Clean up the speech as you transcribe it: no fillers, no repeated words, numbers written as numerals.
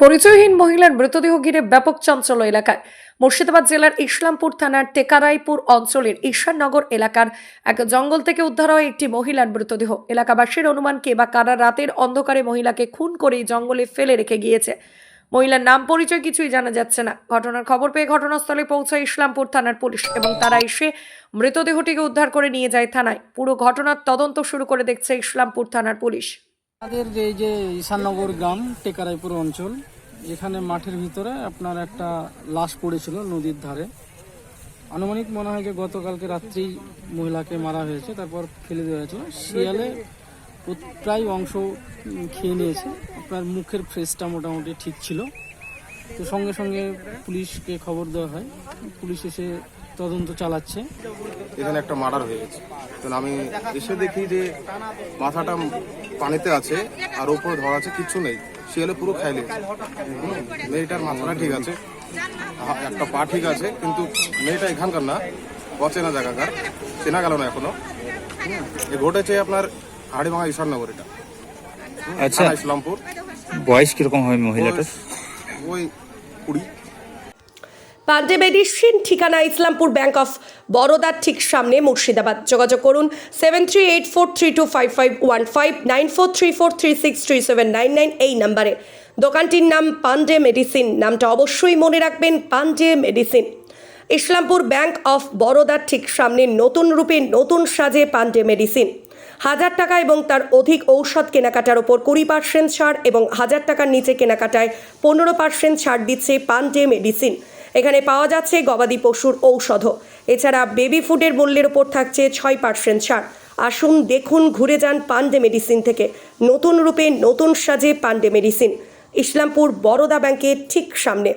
পরিচয়হীন মহিলার মৃতদেহ ঘিরে ব্যাপক চাঞ্চল্য এলাকায়। মুর্শিদাবাদ জেলার ইসলামপুর থানার টেকারাইপুর অঞ্চলের ঈশ্বরনগর এলাকার এক জঙ্গল থেকে উদ্ধার হয় একটি মহিলার মৃতদেহ। এলাকাবাসীর অনুমান কে বা কারা রাতের অন্ধকারে মহিলাকে খুন করে জঙ্গলে ফেলে রেখে গিয়েছে। মহিলার নাম পরিচয় কিছুই জানা যাচ্ছে না। ঘটনার খবর পেয়ে ঘটনাস্থলে পৌঁছায় ইসলামপুর থানার পুলিশ এবং তারা এসে মৃতদেহটিকে উদ্ধার করে নিয়ে যায় থানায়। পুরো ঘটনার তদন্ত শুরু করে দেখছে ইসলামপুর থানার পুলিশ। আমাদের এই যে ঈশাননগর গ্রাম টেকারাইপুর অঞ্চল, এখানে মাঠের ভিতরে আপনার একটা লাশ পড়েছিল নদীর ধারে। আনুমানিক মনে হয় যে গতকালকে রাত্রেই মহিলাকে মারা হয়েছে, তারপর ফেলে দেওয়া হয়েছিল। শিয়ালে প্রায় অংশ খেয়ে নিয়েছে। আপনার মুখের ফ্রেশটা মোটামুটি ঠিক ছিল। তো সঙ্গে সঙ্গে পুলিশকে খবর দেওয়া হয়, পুলিশ এসে তদন্ত চালাচ্ছে। এখানে একটা মার্ডার হয়ে গেছে। তো আমি এসে দেখি যে মাথাটা পানিতে আছে আর ওপরে ধরা আছে, কিচ্ছু নেই। শিয়ালে পুরো খাইলে। মেয়েটার মাথাটা ঠিক আছে, একটা পা ঠিক আছে, কিন্তু মেয়েটা এখানকার না, অচেনা জায়গাকার, চেনা গেল না এখনো। এ ঘটেছে আপনার হাড়িভাঙা ঈশ্বরনগর, এটা আচ্ছা, ইসলামপুর। বয়স কিরকম হবে মহিলাটার? ওই 20। পান্ডে মেডিসিন, ঠিকানা ইসলামপুর ব্যাংক অফ বরোদার ঠিক সামনে, মুর্শিদাবাদ। যোগাযোগ করুন 7384325515 9434363799 এই নাম্বারে। দোকানটির নাম পান্ডে মেডিসিন। নামটা অবশ্যই মনে রাখবেন, Pandey medicine. Islampur bank of বরোদার ঠিক সামনে নতুন রূপে নতুন সাজে পান্ডে মেডিসিন। 1000 টাকা এবং তার অধিক ঔষধ কেনাকাটার ওপর 20% ছাড় এবং 1000 টাকার নিচে কেনাকাটায় 15% ছাড় দিচ্ছে পান্ডে মেডিসিন। এখানে পাওয়া যাচ্ছে গবাদি পশুর ঔষধও। এছাড়া বেবি ফুডের মূল্যের ওপর থাকছে 6% ছাড়। আসুন, দেখুন, ঘুরে যান পান্ডে মেডিসিন থেকে। নতুন রূপে নতুন সাজে পান্ডে মেডিসিন, ইসলামপুর বরোদা ব্যাংকের ঠিক সামনে।